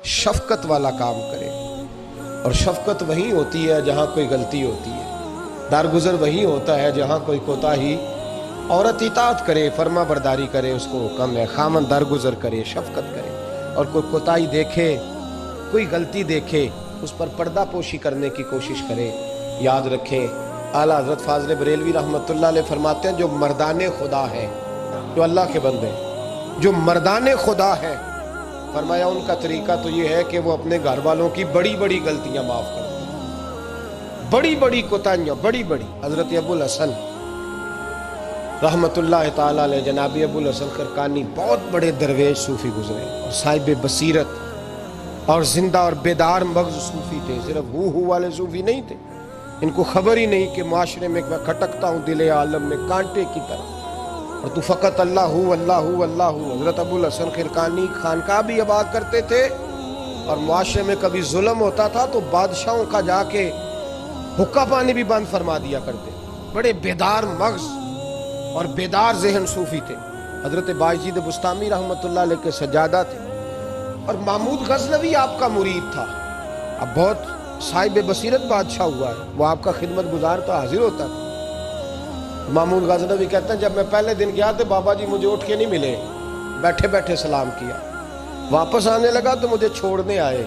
شفقت والا کام کرے، اور شفقت وہیں ہوتی ہے جہاں کوئی غلطی ہوتی ہے، درگزر وہیں ہوتا ہے جہاں کوئی کوتاہی۔ عورت اطاعت کرے، فرما برداری کرے، اس کو حکم ہے، خامن درگزر کرے، شفقت کرے، اور کوئی کوتاہی دیکھے، کوئی غلطی دیکھے، اس پر پردہ پوشی کرنے کی کوشش کرے۔ یاد رکھیں، اعلیٰ حضرت فاضل بریلوی رحمۃ اللہ علیہ فرماتے ہیں جو مردان خدا ہے، جو اللہ کے بندے جو مردان خدا ہے، فرمایا ان کا طریقہ تو یہ ہے کہ وہ اپنے گھر والوں کی بڑی بڑی غلطیاں معاف کرتے ہیں، بڑی بڑی کوتاہیاں، بڑی بڑی۔ حضرت ابو الحسن رحمۃ اللہ تعالیٰ علیہ، جناب ابو الحسن خرقانی بہت بڑے درویش صوفی گزرے، اور صاحب بصیرت اور زندہ اور بیدار مغز صوفی تھے، صرف ہو والے صوفی نہیں تھے۔ ان کو خبر ہی نہیں کہ معاشرے میں میں کھٹکتا ہوں دل عالم میں کانٹے کی طرح، اور تو فقط اللہ ہو اللہ ہو اللہ ہو۔ حضرت ابو الحسن خرقانی خانقاہ بھی آباد کرتے تھے، اور معاشرے میں کبھی ظلم ہوتا تھا تو بادشاہوں کا جا کے حقہ پانی بھی بند فرما دیا کرتے۔ بڑے بیدار مغز اور بیدار ذہن صوفی تھے۔ حضرت باجید بستامی رحمۃ اللہ علیہ کے سجادہ تھے، اور محمود غزنوی آپ کا مرید تھا، اب بہت صاحب بصیرت بادشاہ ہوا ہے، وہ آپ کا خدمت گزار تو حاضر ہوتا تھا۔ محمود غزنوی کہتے ہیں جب میں پہلے دن گیا تو بابا جی مجھے اٹھ کے نہیں ملے، بیٹھے بیٹھے سلام کیا، واپس آنے لگا تو مجھے چھوڑنے آئے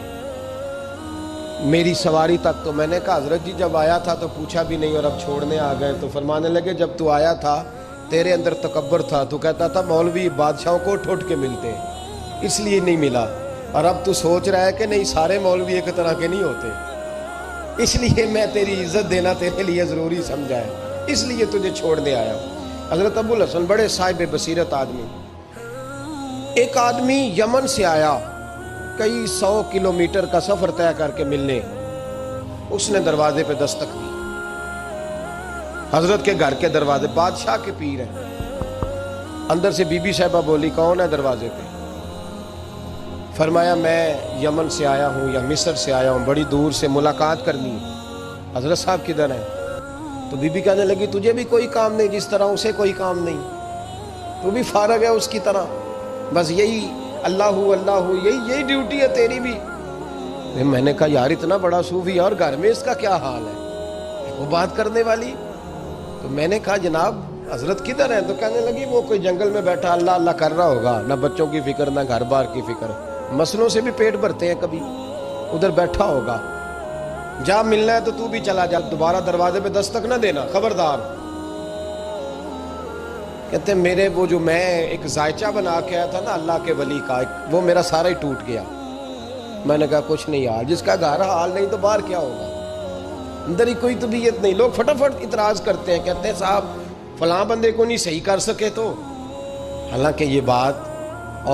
میری سواری تک، تو میں نے کہا حضرت جی جب آیا تھا تو پوچھا بھی نہیں اور اب چھوڑنے آ گئے، تو فرمانے لگے جب تو آیا تھا تیرے اندر تکبر تھا، تو کہتا تھا مولوی بادشاہوں کو اٹھ اٹھ کے ملتے ہیں اس لیے نہیں ملا، اور اب تو سوچ رہا ہے کہ نہیں سارے مولوی ایک طرح کے نہیں ہوتے، اس لیے میں تیری عزت دینا تیرے لیے ضروری سمجھا ہے، اس لیے تجھے چھوڑنے آیا ہوں۔ حضرت ابو الحسن بڑے صاحب بصیرت آدمی۔ ایک آدمی یمن سے آیا کئی 100 کلومیٹر کا سفر طے کر کے ملنے، اس نے دروازے پہ دستک دی، حضرت کے گھر کے دروازے، بادشاہ کے پیر ہیں، اندر سے بی بی صاحبہ بولی کون ہے دروازے پہ؟ فرمایا میں یمن سے آیا ہوں یا مصر سے آیا ہوں، بڑی دور سے ملاقات کرنی ہے، حضرت صاحب کدھر ہیں؟ تو بی بی کہنے لگی تجھے بھی کوئی کام نہیں جس طرح اسے کوئی کام نہیں، تو بھی فارغ ہے اس کی طرح، بس یہی اللہ اللہ یہی ڈیوٹی ہے تیری بھی۔ میں نے کہا یار اتنا بڑا صوفی اور گھر میں اس کا کیا حال ہے، وہ بات کرنے والی؟ تو میں نے کہا جناب حضرت کدھر ہیں؟ تو کہنے لگی وہ کوئی جنگل میں بیٹھا اللہ اللہ کر رہا ہوگا، نہ بچوں کی فکر نہ گھر بار کی فکر، مسئلوں سے بھی پیٹ بھرتے ہیں، کبھی ادھر بیٹھا ہوگا، جا ملنا ہے تو بھی چلا جا، دوبارہ دروازے پہ دستک نہ دینا، خبردار۔ کہتے ہیں میرے وہ جو میں ایک ذائچہ بنا کے آیا تھا نا اللہ کے ولی کا، وہ میرا سارا ہی ٹوٹ گیا۔ میں نے کہا کچھ نہیں یار، جس کا گھر حال نہیں تو باہر کیا ہوگا، اندر ہی کوئی طبیعت نہیں۔ لوگ فٹافٹ اعتراض کرتے ہیں، کہتے ہیں صاحب فلاں بندے کو نہیں صحیح کر سکے تو، حالانکہ یہ بات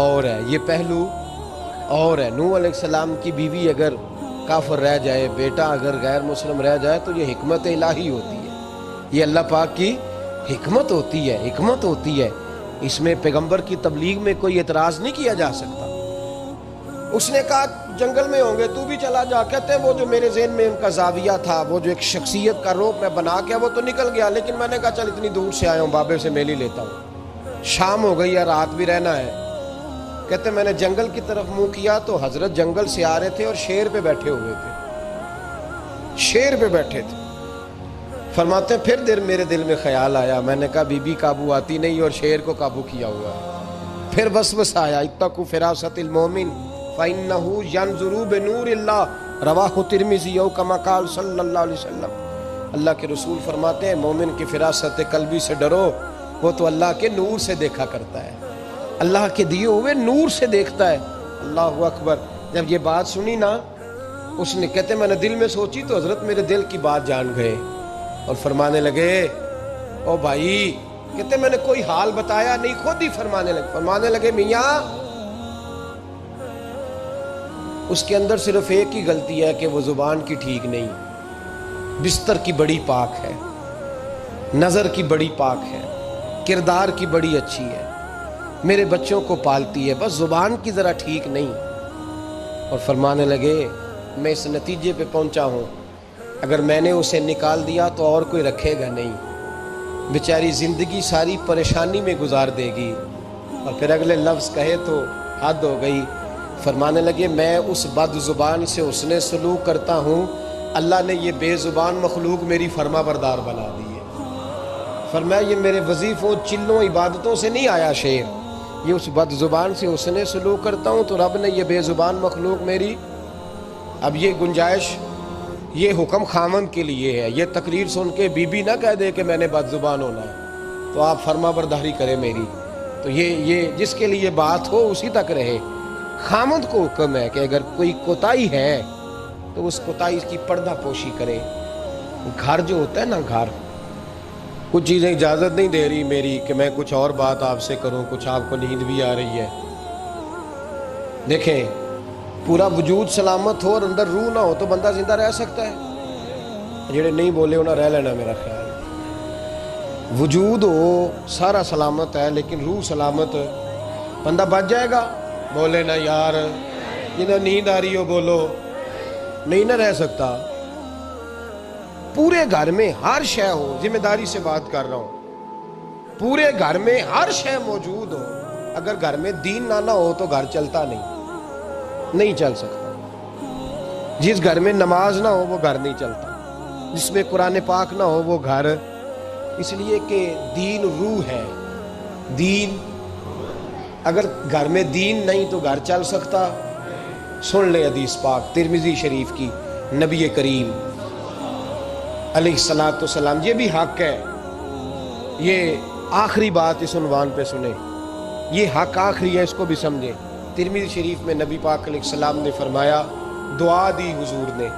اور ہے، یہ پہلو اور ہے۔ نوح علیہ السلام کی بیوی اگر کافر رہ جائے، بیٹا اگر غیر مسلم رہ جائے تو یہ حکمت الہی ہوتی ہے، یہ اللہ پاک کی حکمت ہوتی ہے، حکمت ہوتی ہے، اس میں پیغمبر کی تبلیغ میں کوئی اعتراض نہیں کیا جا سکتا۔ اس نے کہا جنگل میں ہوں گے تو بھی چلا جا، کہتے ہیں وہ جو میرے ذہن میں ان کا زاویہ تھا، وہ جو ایک شخصیت کا روپ میں بنا کے وہ تو نکل گیا، لیکن میں نے کہا چل اتنی دور سے آیا ہوں بابے سے میل ہی لیتا ہوں، شام ہو گئی ہے رات بھی رہنا ہے۔ کہتے میں نے جنگل کی طرف منہ کیا تو حضرت جنگل سے آ رہے تھے اور شیر پہ بیٹھے ہوئے تھے، شیر پہ بیٹھے تھے۔ فرماتے ہیں پھر میرے دل میں خیال آیا، میں نے کہا بی بی قابو آتی نہیں اور شیر کو قابو کیا ہوا ہے۔ پھر وسوسہ آیا اتقوا فراست المومن فإنہ ینظر بنور اللہ، رواہ ترمذی او کما قال صلی اللہ علیہ وسلم۔ اللہ کے رسول فرماتے ہیں مومن کی فراست قلبی سے ڈرو، وہ تو اللہ کے نور سے دیکھا کرتا ہے، اللہ کے دیے ہوئے نور سے دیکھتا ہے۔ اللہ اکبر۔ جب یہ بات سنی نا، اس نے کہتے میں نے دل میں سوچی تو حضرت میرے دل کی بات جان گئے اور فرمانے لگے او بھائی، کہتے میں نے کوئی حال بتایا نہیں، خود ہی فرمانے لگے میاں اس کے اندر صرف ایک ہی غلطی ہے کہ وہ زبان کی ٹھیک نہیں، بستر کی بڑی پاک ہے، نظر کی بڑی پاک ہے، کردار کی بڑی اچھی ہے، میرے بچوں کو پالتی ہے، بس زبان کی ذرا ٹھیک نہیں۔ اور فرمانے لگے میں اس نتیجے پہ پہنچا ہوں اگر میں نے اسے نکال دیا تو اور کوئی رکھے گا نہیں، بیچاری زندگی ساری پریشانی میں گزار دے گی، اور پھر اگلے لفظ کہے تو حد ہو گئی۔ فرمانے لگے میں اس بد زبان سے حسن سلوک کرتا ہوں، اللہ نے یہ بے زبان مخلوق میری فرما بردار بنا دی ہے۔ فرمایا یہ میرے وظیفوں چلوں عبادتوں سے نہیں آیا شعر، یہ اس بد زبان سے حسن سلوک کرتا ہوں تو رب نے یہ بے زبان مخلوق میری۔ اب یہ گنجائش، یہ حکم خامند کے لیے ہے، یہ تقریر سن کے بی بی نہ کہہ دے کہ میں نے بد زبان ہونا ہے، تو آپ فرما برداری کرے میری۔ تو یہ جس کے لیے بات ہو اسی تک رہے۔ خامند کو حکم ہے کہ اگر کوئی کوتاہی ہے تو اس کوتاہی کی پردہ پوشی کرے۔ گھر جو ہوتا ہے نا، گھر کچھ چیزیں اجازت نہیں دے رہی میری کہ میں کچھ اور بات آپ سے کروں، کچھ آپ کو نیند بھی آ رہی ہے۔ دیکھیں، پورا وجود سلامت ہو اور اندر روح نہ ہو تو بندہ زندہ رہ سکتا ہے؟ جڑے نہیں بولے انہیں رہ لینا میرا خیال۔ وجود ہو سارا سلامت ہے لیکن روح سلامت، بندہ بچ جائے گا؟ بولے نا یار، جنہیں نیند آ رہی ہو بولو، نہیں نہ رہ سکتا۔ پورے گھر میں ہر شے ہو، ذمہ داری سے بات کر رہا ہوں، پورے گھر میں ہر شے موجود ہو، اگر گھر میں دین نہ ہو تو گھر چلتا نہیں چل سکتا۔ جس گھر میں نماز نہ ہو وہ گھر نہیں چلتا، جس میں قرآن پاک نہ ہو وہ گھر، اس لیے کہ دین روح ہے۔ دین، اگر گھر میں دین نہیں تو گھر چل سکتا؟ سن لے حدیث پاک ترمذی شریف کی، نبی کریم علیہ الصلوۃ والسلام، یہ بھی حق ہے، یہ آخری بات اس عنوان پہ سنیں، یہ حق آخری ہے، اس کو بھی سمجھیں۔ ترمذی شریف میں نبی پاک علیہ السلام نے فرمایا، دعا دی حضور نے،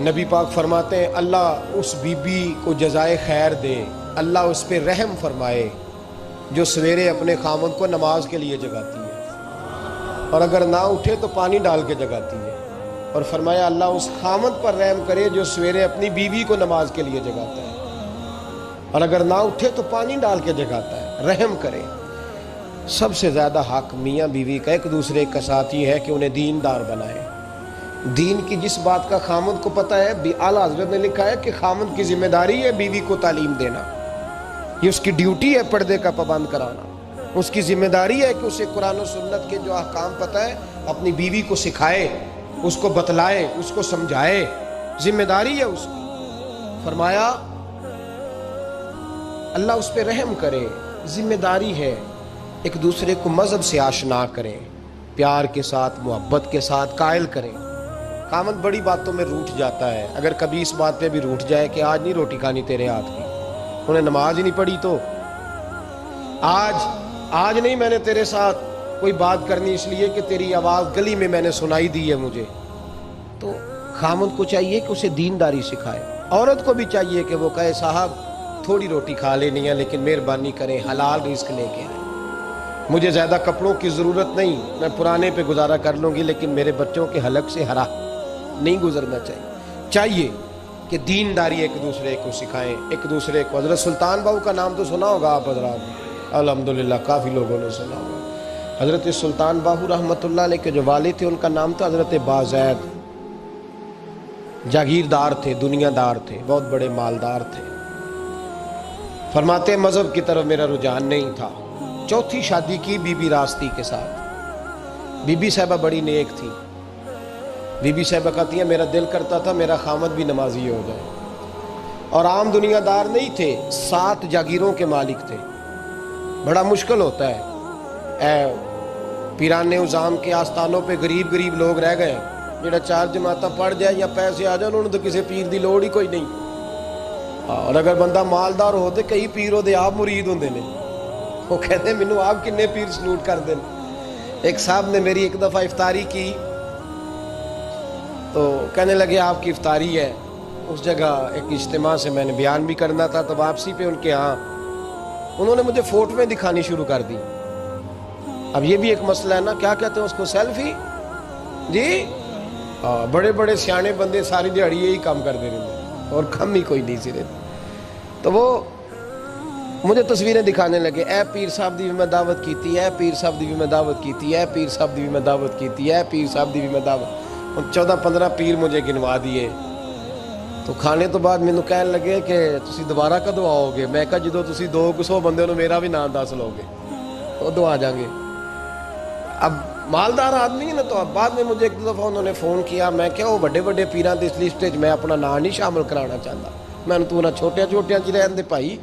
نبی پاک فرماتے ہیں اللہ اس بی بی کو جزائے خیر دے، اللہ اس پہ رحم فرمائے جو سویرے اپنے خامند کو نماز کے لیے جگاتی ہے، اور اگر نہ اٹھے تو پانی ڈال کے جگاتی ہے، اور فرمایا اللہ اس خامند پر رحم کرے جو سویرے اپنی بیوی کو نماز کے لیے جگاتا ہے، اور اگر نہ اٹھے تو پانی ڈال کے جگاتا ہے، رحم کرے۔ سب سے زیادہ حق میاں بیوی کا ایک دوسرے کا ساتھ یہ ہے کہ انہیں دیندار بنائے۔ دین کی جس بات کا خامند کو پتہ ہے، اعلیٰ حضرت نے لکھا ہے کہ خامند کی ذمہ داری ہے بیوی کو تعلیم دینا، یہ اس کی ڈیوٹی ہے پردے کا پابند کرانا، اس کی ذمہ داری ہے کہ اسے قرآن و سنت کے جو احکام پتہ ہے اپنی بیوی کو سکھائے، اس کو بتلائے، اس کو سمجھائے، ذمہ داری ہے اس کی۔ فرمایا اللہ اس پہ رحم کرے، ذمہ داری ہے، ایک دوسرے کو مذہب سے آشنا کریں، پیار کے ساتھ، محبت کے ساتھ قائل کریں۔ خامند بڑی باتوں میں روٹھ جاتا ہے، اگر کبھی اس بات پہ بھی روٹھ جائے کہ آج نہیں روٹی کھانی تیرے ہاتھ کی، انہیں نماز ہی نہیں پڑھی تو آج نہیں میں نے تیرے ساتھ کوئی بات کرنی اس لیے کہ تیری آواز گلی میں نے سنائی دی ہے مجھے، تو خامند کو چاہیے کہ اسے دینداری سکھائے۔ عورت کو بھی چاہیے کہ وہ کہے صاحب تھوڑی روٹی کھا لینی ہے لیکن مہربانی کریں حلال رزق لے کے آئیں، مجھے زیادہ کپڑوں کی ضرورت نہیں، میں پرانے پہ گزارا کر لوں گی لیکن میرے بچوں کے حلق سے ہرا نہیں گزرنا چاہیے کہ دینداری ایک دوسرے کو سکھائیں، ایک دوسرے کو۔ حضرت سلطان باہو کا نام تو سنا ہوگا آپ حضرات، الحمدللہ کافی لوگوں نے سنا ہوگا۔ حضرت سلطان باہو رحمۃ اللہ علیہ کے جو والد تھے ان کا نام تھا حضرت بازید، جاگیردار تھے، دنیا دار تھے، بہت بڑے مالدار تھے۔ فرماتے مذہب کی طرف میرا رجحان نہیں تھا، چوتھی شادی کی بی بی راستی کے ساتھ۔ بی بی صاحبہ بڑی نیک تھی، بی بی صاحبہ کہتی ہیں میرا دل کرتا تھا میرا خامد بھی نمازی ہو جائے، اور عام دنیا دار نہیں تھے، 7 جاگیروں کے مالک تھے۔ بڑا مشکل ہوتا ہے، پیران عظام کے آستانوں پہ غریب لوگ رہ گئے، جڑا 4 جماعتیں پڑھ جائے یا پیسے آ جائے انہوں نے تو کسی پیر دی لوڑ ہی کوئی نہیں، اور اگر بندہ مالدار ہو تو کئی پیر دے آپ مرید ہوندے نے، وہ کہتے ہیں مینوں آپ کنے پیر سلوٹ کر دیں۔ ایک صاحب نے میری ایک دفعہ افطاری کی تو کہنے لگے آپ کی افطاری ہے، اس جگہ ایک اجتماع سے میں نے بیان بھی کرنا تھا، تو واپسی پہ ان کے ہاں انہوں نے مجھے فوٹویں دکھانی شروع کر دی۔ اب یہ بھی ایک مسئلہ ہے نا، کیا کہتے ہیں اس کو، سیلفی جی، بڑے بڑے سیانے بندے ساری دیہڑی یہی کام کر دے رہے اور کم ہی کوئی نہیں سرے، تو وہ مجھے تصویریں دکھانے لگے، اے پیر صاحب دی بھی میں دعوت کیتی ہے، پیر صاحب دی بھی میں دعوت کیتی ہے، پیر صاحب دی بھی میں دعوت کیتی ہے، پیر صاحب دی بھی میں دعوت، 14-15 پیر مجھے گنوا دیے۔ تو کھانے تو بعد مینوں کہنے لگے کہ تسی دوبارہ کدوں آؤ گے؟ میں کہا جدو تسی 200 بندے نو میرا بھی نام دس لو گے ادو آ جاؤں گے۔ اب مالدار آدمی ہے نا. تو اب بعد میں مجھے ایک دفعہ انہوں نے فون کیا, میں کیا وہ بڑے بڑے پیراں دی لسٹ وچ میں اپنا نام نہیں شامل کرانا چاہتا. میں نے تو نہ چھوٹے چھوٹے چ رہن دے بھائی,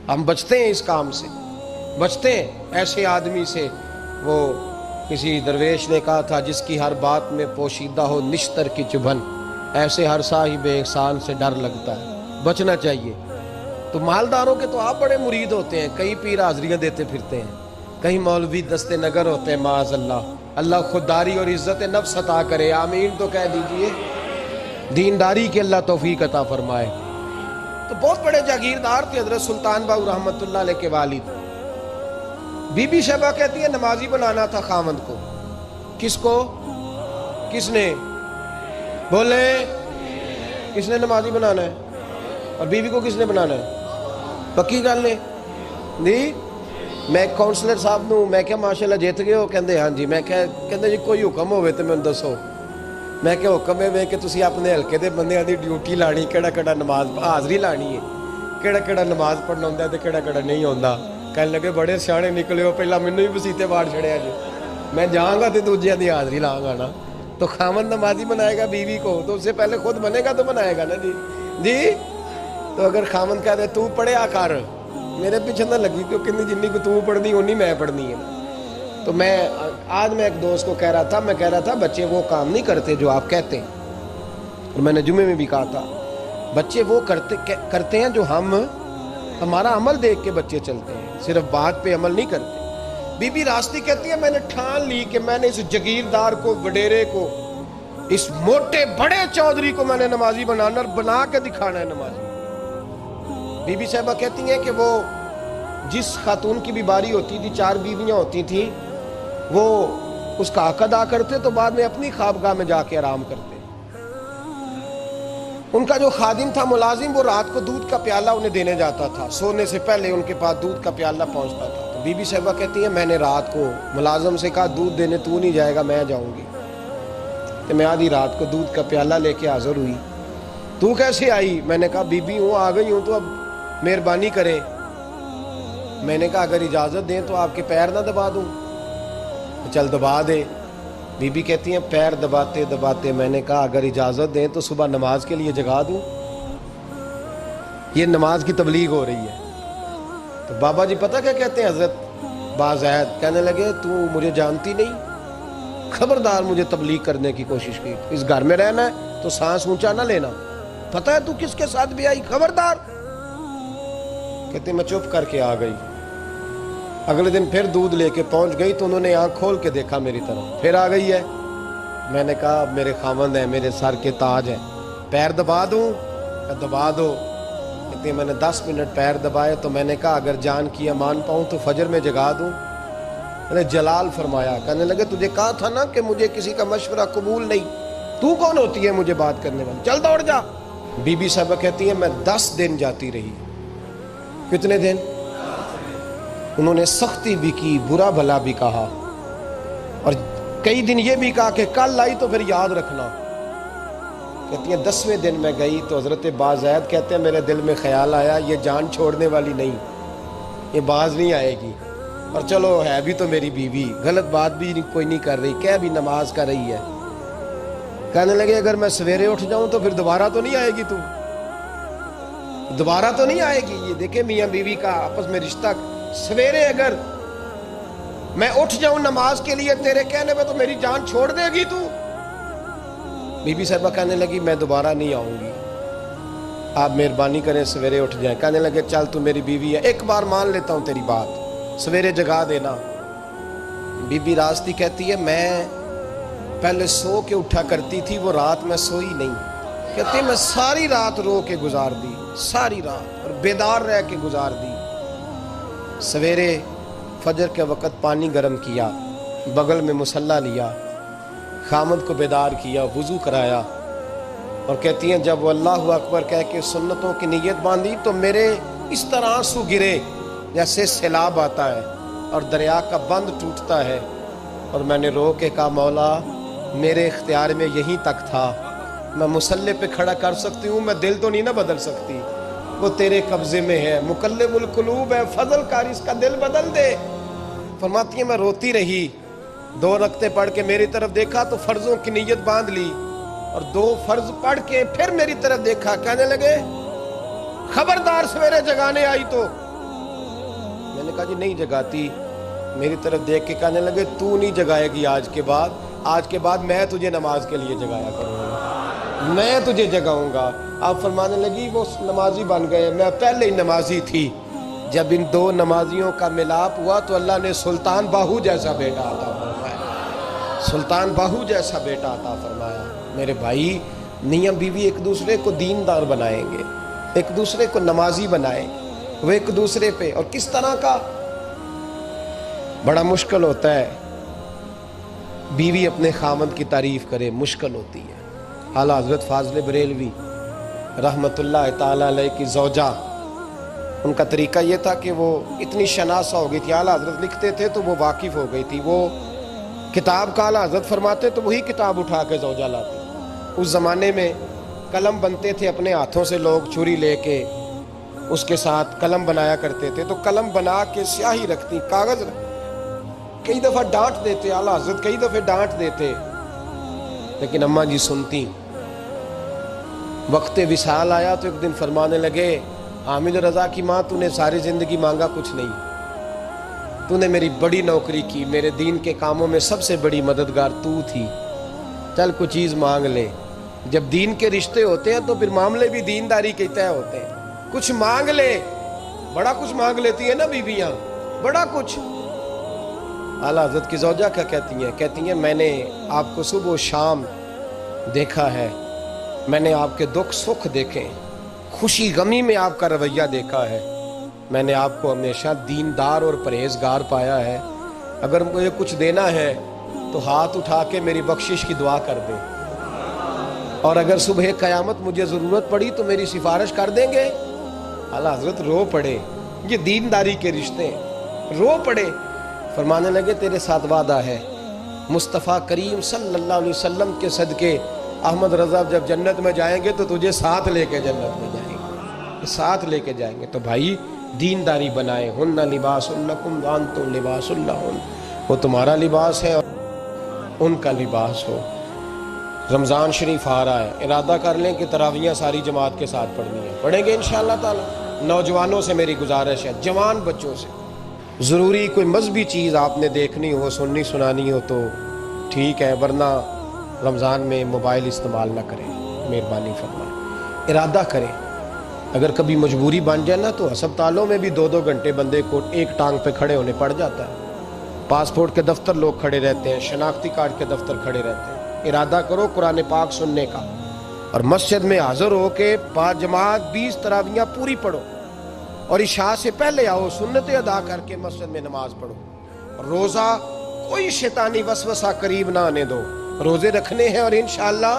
ہم بچتے ہیں اس کام سے, بچتے ہیں ایسے آدمی سے. وہ کسی درویش نے کہا تھا, جس کی ہر بات میں پوشیدہ ہو نشتر کی چبھن, ایسے ہر صاحب احسان سے ڈر لگتا ہے. بچنا چاہیے. تو مالداروں کے تو آپ بڑے مرید ہوتے ہیں, کئی پیر حاضریاں دیتے پھرتے ہیں, کہیں مولوی دستے نگر ہوتے ہیں, معاذ اللہ. اللہ خودداری اور عزت نفس عطا کرے, آمین تو کہہ دیجئے. دینداری کے اللہ توفیق عطا فرمائے. تو بہت بڑے جاگیردار تھے حضرت سلطان باہو رحمۃ اللہ علیہ کے والد. بی بی شیبہ کہتی ہے نمازی بنانا تھا خاوند کو. کس کو؟ کس نے بولے, کس نے نمازی بنانا ہے؟ اور بیوی کو کس نے بنانا ہے؟ پکی گل نے نہیں. میں کونسلر صاحب نو میں کیا ماشاءاللہ جیت گئے ہو؟ کہندے ہاں جی. میں کہندے جی کوئی حکم ہوئے تو میں دسو. میں کہ حکم ہے کہ تسی اپنے ہلکے دے بندیاں دی ڈیوٹی لانی, کیڑا کیڑا نماز حاضری لانی ہے, کیڑا کیڑا نماز پڑھنا ہوندا تے کیڑا کیڑا نہیں ہوندا. کہنے لگے بڑے سیانے نکلے ہو, پہلا مینوں ہی وسیتے واڑ چھڑیا جی. میں جاؤں گا تے دوجیاں دی حاضری لاں گا نا. تو خاوند نمازی بنائے گا بیوی کو تو اس سے پہلے خود بنے گا تو بنائے گا نا جی. جی تو اگر خاوند کہہ دے تو پڑھیا کر, میرے پیچھے نہ لگی, کیونکہ جنی کو تو پڑھنی اونی میں پڑھنی ہے. تو میں آج میں ایک دوست کو کہہ رہا تھا, میں کہہ رہا تھا بچے وہ کام نہیں کرتے جو آپ کہتے ہیں. اور میں نے جمعے میں بھی کہا تھا بچے وہ کرتے ہیں جو ہمارا عمل دیکھ کے بچے چلتے ہیں, صرف بات پہ عمل نہیں کرتے. بی بی راستی کہتی ہے میں نے ٹھان لی کہ میں نے اس جگیردار کو, وڈیرے کو, اس موٹے بڑے چودھری کو میں نے نمازی بنانا اور بنا کے دکھانا ہے نمازی. بی بی صاحبہ کہتی ہیں کہ وہ جس خاتون کی بھی باری ہوتی تھی, 4 بیویاں ہوتی تھیں, وہ اس کا حق ادا کرتے تو بعد میں اپنی خوابگاہ میں جا کے آرام کرتے. ان کا جو خادم تھا ملازم, وہ رات کو دودھ کا پیالہ انہیں دینے جاتا تھا, سونے سے پہلے ان کے پاس دودھ کا پیالہ پہنچتا تھا. تو بی بی صاحبہ کہتی ہیں میں نے رات کو ملازم سے کہا دودھ دینے تو نہیں جائے گا, میں جاؤں گی. کہ میں آدھی رات کو دودھ کا پیالہ لے کے حاضر ہوئی. تو کیسے آئی؟ میں نے کہا بی بی ہوں, آ گئی ہوں, تو اب مہربانی کریں. میں نے کہا اگر اجازت دیں تو آپ کے پیر نہ دبا دوں. چل دبا دے. بی بی کہتی ہیں پیر دباتے دباتے میں نے کہا اگر اجازت دیں تو صبح نماز کے لیے جگا دوں. یہ نماز کی تبلیغ ہو رہی ہے. تو بابا جی پتہ کیا کہتے ہیں حضرت بازید, کہنے لگے تو مجھے جانتی نہیں, خبردار مجھے تبلیغ کرنے کی کوشش کی. اس گھر میں رہنا ہے تو سانس اونچا نہ لینا, پتہ ہے تو کس کے ساتھ بھی آئی, خبردار. کہتے میں چپ کر کے آ گئی. اگلے دن پھر دودھ لے کے پہنچ گئی تو انہوں نے آنکھ کھول کے دیکھا میری طرف, پھر آ گئی ہے. میں نے کہا میرے خاوند ہیں, میرے سر کے تاج ہیں, پیر دبا دوں؟ دبا دو. کہتے میں نے 10 منٹ پیر دبائے تو میں نے کہا اگر جان کی امان پاؤں تو فجر میں جگا دوں. میں نے جلال فرمایا. کہنے لگے تجھے کہا تھا نا کہ مجھے کسی کا مشورہ قبول نہیں, تو کون ہوتی ہے مجھے بات کرنے والی, چل دوڑ جا. بی بی صاحبہ کہتی ہیں میں 10 دن جاتی رہی. کتنے دن؟ انہوں نے سختی بھی کی, برا بھلا بھی کہا, اور کئی دن یہ بھی کہا کہ کل آئی تو پھر یاد رکھنا. کہتی ہیں 10ویں دن میں گئی تو حضرت بازید کہتے ہیں میرے دل میں خیال آیا یہ جان چھوڑنے والی نہیں, یہ باز نہیں آئے گی. اور چلو ہے بھی تو میری بیوی, غلط بات بھی کوئی نہیں کر رہی, کہہ بھی نماز کر رہی ہے. کہنے لگے اگر میں سویرے اٹھ جاؤں تو پھر دوبارہ تو نہیں آئے گی, تو دوبارہ تو نہیں آئے گی. یہ دیکھیں میاں بیوی کا آپس میں رشتہ. سویرے اگر میں اٹھ جاؤں نماز کے لیے تیرے کہنے پہ تو میری جان چھوڑ دے گی تو. بی بی صاحبہ کہنے لگی میں دوبارہ نہیں آؤں گی, آپ مہربانی کریں سویرے اٹھ جائیں. کہنے لگے چل تو میری بیوی ہے, ایک بار مان لیتا ہوں تیری بات, سویرے جگا دینا. بی بی راستی کہتی ہے میں پہلے سو کے اٹھا کرتی تھی, وہ رات میں سوئی نہیں. کہتی میں ساری رات رو کے گزار دی, ساری رات, اور بیدار رہ کے گزار دی. سویرے فجر کے وقت پانی گرم کیا, بغل میں مصلی لیا, خامد کو بیدار کیا, وضو کرایا, اور کہتی ہیں جب وہ اللہ اکبر کہہ کے سنتوں کی نیت باندھی تو میرے اس طرح آنسو گرے جیسے سیلاب آتا ہے اور دریا کا بند ٹوٹتا ہے. اور میں نے رو کے کہا مولا میرے اختیار میں یہیں تک تھا, میں مصلی پہ کھڑا کر سکتی ہوں, میں دل تو نہیں نہ بدل سکتی, وہ تیرے قبضے میں ہے, مقلب القلوب ہے, فضل کر اس کا دل بدل دے. فرماتی ہیں میں روتی رہی, 2 رکعتیں پڑھ کے میری طرف دیکھا تو فرضوں کی نیت باندھ لی، اور 2 فرض پڑھ کے پھر میری طرف دیکھا، کہنے لگے خبردار سویرے جگانے آئی تو۔ میں نے کہا جی نہیں جگاتی۔ میری طرف دیکھ کے کہنے لگے تو نہیں جگائے گی آج کے بعد میں تجھے نماز کے لیے جگایا کروں گا، میں تجھے جگاؤں گا۔ آپ فرمانے لگی وہ نمازی بن گئے، میں پہلے ہی نمازی تھی۔ جب ان 2 نمازیوں کا ملاپ ہوا تو اللہ نے سلطان باہو جیسا بیٹا عطا فرمایا، سلطان باہو جیسا بیٹا عطا فرمایا۔ میرے بھائی، میاں بیوی ایک دوسرے کو دیندار بنائیں گے، ایک دوسرے کو نمازی بنائیں، وہ ایک دوسرے پہ، اور کس طرح کا بڑا مشکل ہوتا ہے بیوی اپنے خامند کی تعریف کرے، مشکل ہوتی ہے۔ اعلیٰ حضرت فاضل بریلوی رحمت اللہ تعالی علیہ کی زوجہ، ان کا طریقہ یہ تھا کہ وہ اتنی شناسہ ہو گئی تھی، اعلیٰ حضرت لکھتے تھے تو وہ واقف ہو گئی تھی، وہ کتاب کا اعلیٰ حضرت فرماتے تو وہی کتاب اٹھا کے زوجہ لاتے۔ اس زمانے میں قلم بنتے تھے اپنے ہاتھوں سے، لوگ چھری لے کے اس کے ساتھ قلم بنایا کرتے تھے، تو قلم بنا کے سیاہی رکھتی، کاغذ رکھتی، کئی دفعہ ڈانٹ دیتے اعلیٰ حضرت، کئی دفعہ ڈانٹ دیتے، لیکن اماں جی سنتی۔ وقت وصال آیا تو ایک دن فرمانے لگے حامد رضا کی ماں، تو نے ساری زندگی مانگا کچھ نہیں، تو نے میری بڑی نوکری کی، میرے دین کے کاموں میں سب سے بڑی مددگار تو تھی، چل کچھ چیز مانگ لے۔ جب دین کے رشتے ہوتے ہیں تو پھر معاملے بھی دینداری کے طے ہوتے ہیں، کچھ مانگ لے۔ بڑا کچھ مانگ لیتی ہیں نا بیویاں، بڑا کچھ۔ اعلیٰ حضرت کی زوجہ کیا کہتی ہیں میں نے آپ کو صبح و شام دیکھا ہے، میں نے آپ کے دکھ سکھ دیکھے، خوشی غمی میں آپ کا رویہ دیکھا ہے، میں نے آپ کو ہمیشہ دیندار اور پرہیزگار پایا ہے، اگر مجھے کچھ دینا ہے تو ہاتھ اٹھا کے میری بخشش کی دعا کر دیں، اور اگر صبح قیامت مجھے ضرورت پڑی تو میری سفارش کر دیں گے۔ اعلیٰ حضرت رو پڑے، یہ دینداری کے رشتے ہیں، رو پڑے۔ فرمانے لگے تیرے ساتھ وعدہ ہے، مصطفیٰ کریم صلی اللہ علیہ وسلم کے صدقے احمد رضا جب جنت میں جائیں گے تو تجھے ساتھ لے کے جنت میں جائیں گے، ساتھ لے کے جائیں گے۔ تو بھائی دینداری بنائیں، ہن لباس لکم وانتم لباس لہن، وہ تمہارا لباس ہے اور ان کا لباس ہو۔ رمضان شریف آ رہا ہے، ارادہ کر لیں کہ تراویحیں ساری جماعت کے ساتھ پڑھنی ہے، پڑھیں گے انشاءاللہ تعالی۔ نوجوانوں سے میری گزارش ہے، جوان بچوں سے، ضروری کوئی مذہبی چیز آپ نے دیکھنی ہو، سننی سنانی ہو تو ٹھیک ہے، ورنہ رمضان میں موبائل استعمال نہ کریں، مہربانی فرمائیں، ارادہ کریں۔ اگر کبھی مجبوری بن جائے نا تو ہسپتالوں میں بھی 2-2 گھنٹے بندے کو ایک ٹانگ پہ کھڑے ہونے پڑ جاتا ہے، پاسپورٹ کے دفتر لوگ کھڑے رہتے ہیں، شناختی کارڈ کے دفتر کھڑے رہتے ہیں۔ ارادہ کرو قرآن پاک سننے کا، اور مسجد میں حاضر ہو کے با جماعت 20 تراویحیں پوری پڑھو، اور عشاء سے پہلے آؤ، سنتیں ادا کر کے مسجد میں نماز پڑھو۔ روزہ کوئی شیطانی وسوسہ قریب نہ آنے دو، روزے رکھنے ہیں اور انشاءاللہ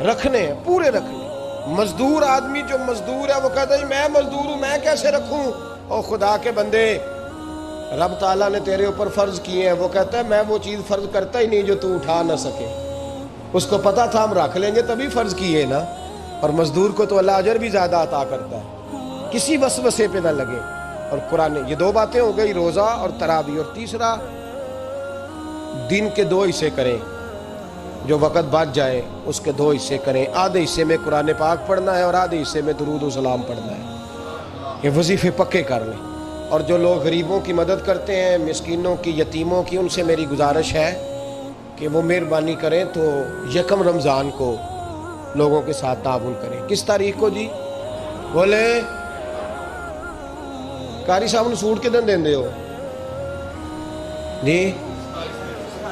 رکھنے ہیں، پورے رکھنے۔ مزدور آدمی جو مزدور ہے وہ کہتا ہے میں مزدور ہوں، میں کیسے رکھوں؟ او خدا کے بندے، رب تعالیٰ نے تیرے اوپر فرض کیے ہیں، وہ کہتا ہے میں وہ چیز فرض کرتا ہی نہیں جو تو اٹھا نہ سکے، اس کو پتا تھا ہم رکھ لیں گے تبھی فرض کیے نا، اور مزدور کو تو اللہ اجر بھی زیادہ عطا کرتا ہے، کسی وسوسے پہ نہ لگے۔ اور قرآن، یہ 2 باتیں ہو گئی، روزہ اور تراویح، اور تیسرا دن کے 2 حصے کریں، جو وقت بچ جائے اس کے 2 حصے کریں، آدھے حصے میں قرآن پاک پڑھنا ہے اور آدھے حصے میں درود و سلام پڑھنا ہے، یہ وظیفے پکے کر لیں۔ اور جو لوگ غریبوں کی مدد کرتے ہیں، مسکینوں کی، یتیموں کی، ان سے میری گزارش ہے کہ وہ مہربانی کریں تو 1 رمضان کو لوگوں کے ساتھ تعاون کریں۔ کس تاریخ کو جی؟ بولے قاری صاحب نے سوٹ کدن دیں دے ہو جی،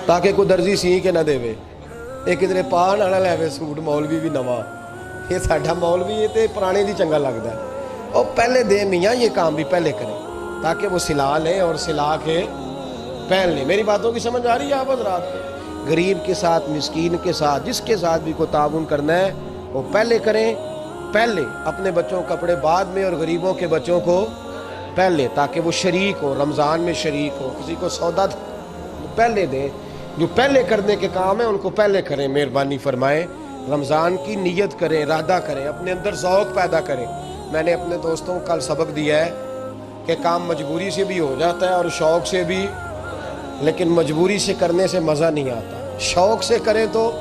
تاکہ کوئی درزی سی کے نہ دے وے، ایک ادھر پاہ نہ لے وے سوٹ، مولوی بھی نواں، یہ ساڈا مولوی یہ تے پرانے دی چنگا لگتا ہے، اور پہلے دے میاں یہ کام بھی پہلے کریں تاکہ وہ سلا لیں اور سلا کے پہن لیں۔ میری باتوں کی سمجھ آ رہی ہے آپ حضرات کو؟ غریب کے ساتھ، مسکین کے ساتھ، جس کے ساتھ بھی کو تعاون کرنا ہے وہ پہلے کریں، پہلے اپنے بچوں کو کپڑے بعد میں، اور غریبوں کے بچوں کو پہلے، تاکہ وہ شریک ہو، رمضان میں شریک ہو، کسی کو سودا پہلے دیں، جو پہلے کرنے کے کام ہیں ان کو پہلے کریں، مہربانی فرمائیں۔ رمضان کی نیت کریں، ارادہ کریں، اپنے اندر ذوق پیدا کریں۔ میں نے اپنے دوستوں کو کل سبق دیا ہے کہ کام مجبوری سے بھی ہو جاتا ہے اور شوق سے بھی لیکن مجبوری سے کرنے سے مزہ نہیں آتا. شوق سے کریں تو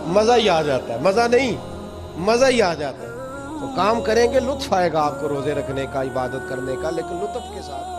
مزہ ہی آ جاتا ہے. مزہ نہیں، مزہ ہی آ جاتا ہے. تو کام کریں گے، لطف آئے گا آپ کو روزے رکھنے کا، عبادت کرنے کا، لیکن لطف کے ساتھ.